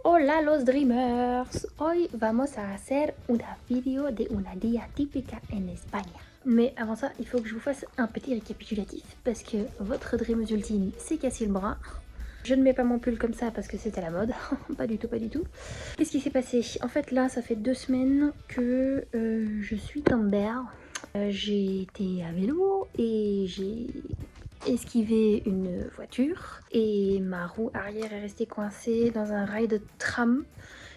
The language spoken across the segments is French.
Hola los dreamers, hoy vamos a hacer una vidéo de una día típica en Espagne. Mais avant ça, il faut que je vous fasse un petit récapitulatif parce que votre dreameuse ultime s'est cassé le bras. Je ne mets pas mon pull comme ça parce que c'était la mode, pas du tout, pas du tout. Qu'est-ce qui s'est passé? En fait là, ça fait 2 semaines que je suis tombée. J'ai été à vélo et j'ai esquivé une voiture et ma roue arrière est restée coincée dans un rail de tram.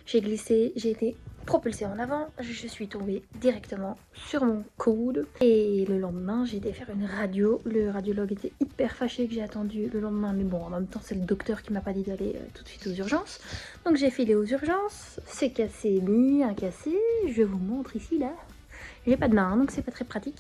J'ai glissé, j'ai été propulsée en avant, je suis tombée directement sur mon coude et le lendemain j'ai été faire une radio. Le radiologue était hyper fâché que j'ai attendu le lendemain, mais bon, en même temps c'est le docteur qui m'a pas dit d'aller tout de suite aux urgences, donc j'ai filé aux urgences. C'est cassé, bien cassé, je vous montre ici là. J'ai pas de main donc c'est pas très pratique.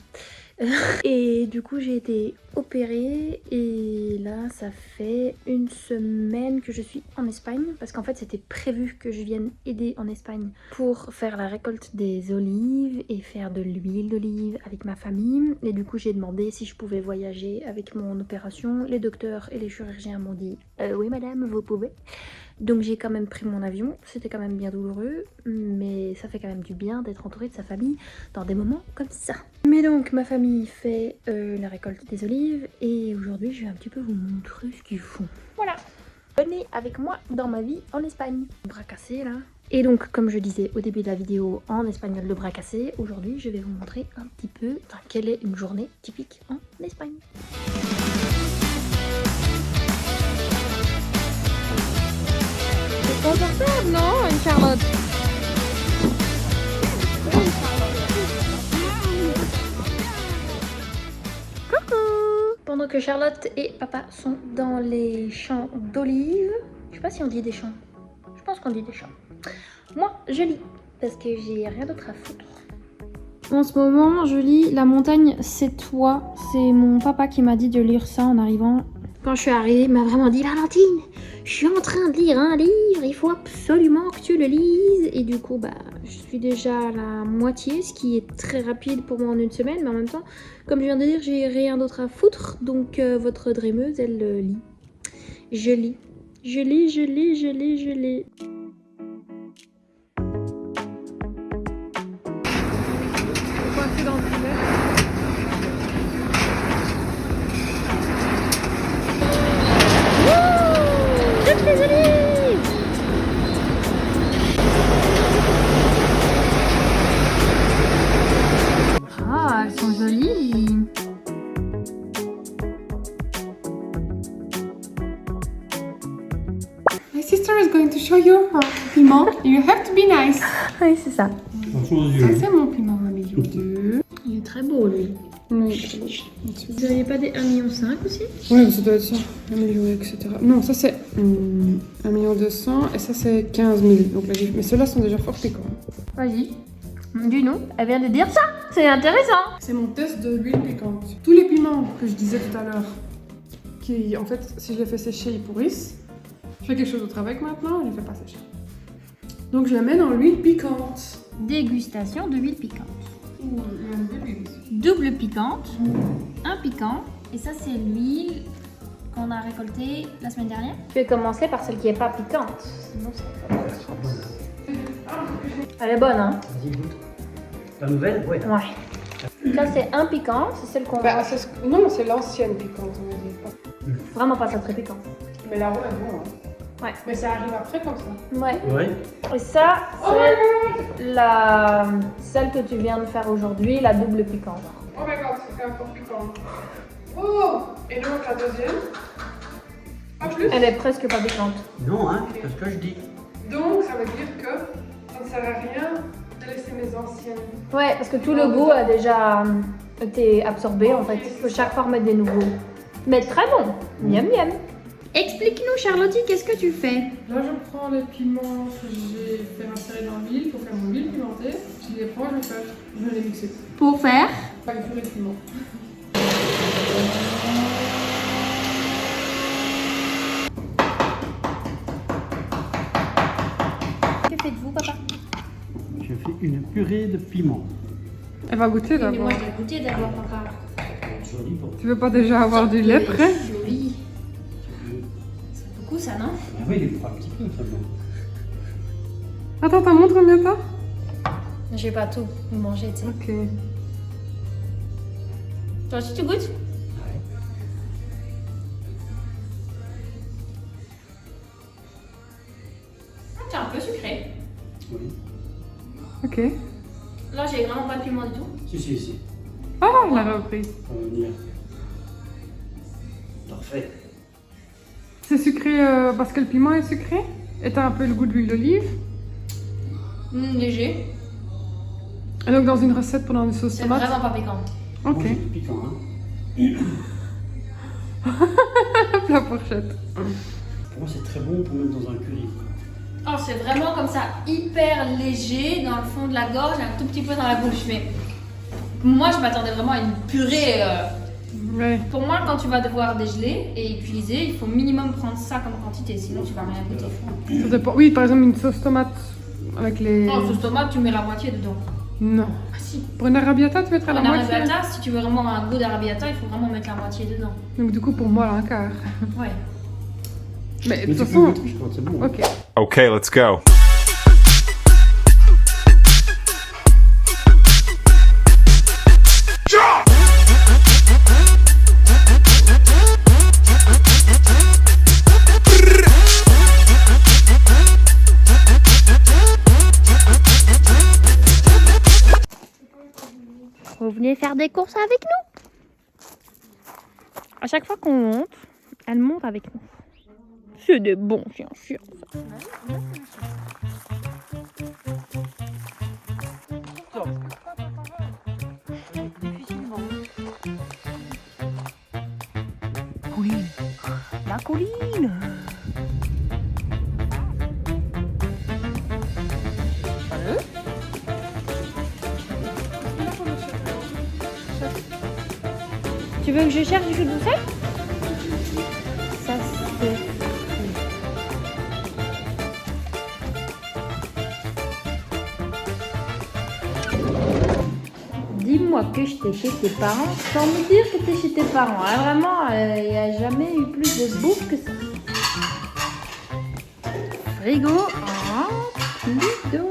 Et du coup j'ai été opérée et là ça fait 1 semaine que je suis en Espagne parce qu'en fait c'était prévu que je vienne aider en Espagne pour faire la récolte des olives et faire de l'huile d'olive avec ma famille. Et du coup j'ai demandé si je pouvais voyager avec mon opération. Les docteurs et les chirurgiens m'ont dit oui madame vous pouvez. Donc j'ai quand même pris mon avion, c'était quand même bien douloureux, mais ça fait quand même du bien d'être entourée de sa famille dans des moments comme ça. Mais donc ma famille fait la récolte des olives et aujourd'hui je vais un petit peu vous montrer ce qu'ils font. Voilà, venez avec moi dans ma vie en Espagne. Bras cassé là. Et donc comme je disais au début de la vidéo en espagnol le bras cassé, aujourd'hui je vais vous montrer un petit peu quelle est une journée typique en Espagne. Confortable, non, une Charlotte? Coucou! Pendant que Charlotte et papa sont dans les champs d'olives, je sais pas si on dit des champs, je pense qu'on dit des champs. Moi, je lis, parce que j'ai rien d'autre à foutre. En ce moment, je lis La montagne, c'est toi. C'est mon papa qui m'a dit de lire ça en arrivant. Quand je suis arrivée, il m'a vraiment dit « Valentine, je suis en train de lire un livre, il faut absolument que tu le lises. » Et du coup, bah, je suis déjà à la moitié, ce qui est très rapide pour moi en 1 semaine. Mais en même temps, comme je viens de dire, j'ai rien d'autre à foutre. Donc votre dreameuse, elle lit. Je lis. Je lis, je lis, je lis, je lis. Coincé dans le filet. Toutes les olives! Ah, elles sont jolies! My sister is going to show you her piment. You have to be nice. Oui, c'est ça. Ça, c'est mon piment, ma bisou. Il est très beau, lui. Oui, très beau. Vous n'auriez pas des 1,5 million aussi? Oui, mais ça doit être ça. 1 million, etc. Non, ça c'est 1 million 200 et ça c'est 15 000. Donc, mais ceux-là sont déjà fort piquants. Vas-y. Dis-nous, elle vient de dire ça. C'est intéressant. C'est mon test de l'huile piquante. Tous les piments que je disais tout à l'heure, qui en fait, si je les fais sécher, ils pourrissent. Je fais quelque chose d'autre avec maintenant, je ne les fais pas sécher. Donc je les mets dans l'huile piquante. Dégustation de huile piquante. Ouh, Double piquante, un piquant. Et ça, c'est l'huile qu'on a récoltée la semaine dernière. Je vais commencer par celle qui n'est pas piquante. Sinon, c'est pas bon. Elle est bonne, hein? Vas-y, goûte. La nouvelle? Ouais. Ouais. Ça, c'est un piquant, c'est celle qu'on Bah, mange. non, c'est l'ancienne piquante, on va dire. Vraiment pas ça très piquant. Mais la roue est bon, hein. Ouais. Mais ça arrive après comme ça. Ouais. Ouais. Et ça, c'est celle que tu viens de faire aujourd'hui, la double piquante. Oh my god, c'est quand même fort piquant. Oh! Et donc la deuxième? Pas plus? Elle est presque pas piquante. Non, hein, c'est ce que je dis. Donc ça veut dire que ça ne sert à rien de laisser mes anciennes. Ouais, parce que tout le goût a déjà été absorbé en fait. Il faut chaque fois remettre des nouveaux. Mais très bon. Miam miam. Explique-nous, Charlotte, qu'est-ce que tu fais? Là, je prends les piments que j'ai fait insérer dans l'huile pour faire mon huile pimentée. Je les prends, je vais les mixer. Pour faire Pas le purée de piment. Que faites-vous, papa? Je fais une purée de piment. Elle va goûter Mais d'abord. moi, je vais goûter d'abord, papa. Joli pour Tu veux pas déjà avoir du lait prêt? Joli. C'est beaucoup ça, non? Ah oui, il faut un petit peu seulement. Attends, t'as montré combien t'as? J'ai pas tout mangé, tu sais. Ok. Toi aussi, tu goûtes? Ouais. C'est un peu sucré. Oui. Ok. Là, j'ai vraiment pas de piment du tout. Si. Ah, on l'a repris. On va venir. Parfait. C'est sucré parce que le piment est sucré? Et t'as un peu le goût de l'huile d'olive? Léger. Et donc dans une recette pour une sauce C'est tomate? vraiment pas piquant. Moi, Ok. c'est du piquant, hein. La fourchette. Pour moi, c'est très bon pour mettre dans un curry. Oh, c'est vraiment comme ça, hyper léger dans le fond de la gorge, un tout petit peu dans la bouche. Mais moi, je m'attendais vraiment à une purée. Ouais. Pour moi, quand tu vas devoir dégeler et utiliser, il faut minimum prendre ça comme quantité, sinon tu vas rien goûter. Ça dépend. Oui, par exemple une sauce tomate avec les... Oh, sauce tomate, tu mets la moitié dedans. Non. Ah si. Pour une arrabbiata, tu mettrais la En moitié? arrabbiata, si tu veux vraiment un goût d'arrabbiata, il faut vraiment mettre la moitié dedans. Donc du coup, pour moi, un quart. Ouais. Mais de Mais toute tu peux façon... goûter, je crois que c'est bon. Ok. Okay, let's go. Vous venez faire des courses avec nous? À chaque fois qu'on monte, elle monte avec nous. C'est des bons chiens chiants. Colline. La colline. Tu veux que je cherche du jus de douceur? Ça c'est... Dis-moi que j'étais chez tes parents sans me dire que t'es chez tes parents. Hein, vraiment, il n'y a jamais eu plus de bouffe que ça. Frigo, plus d'eau.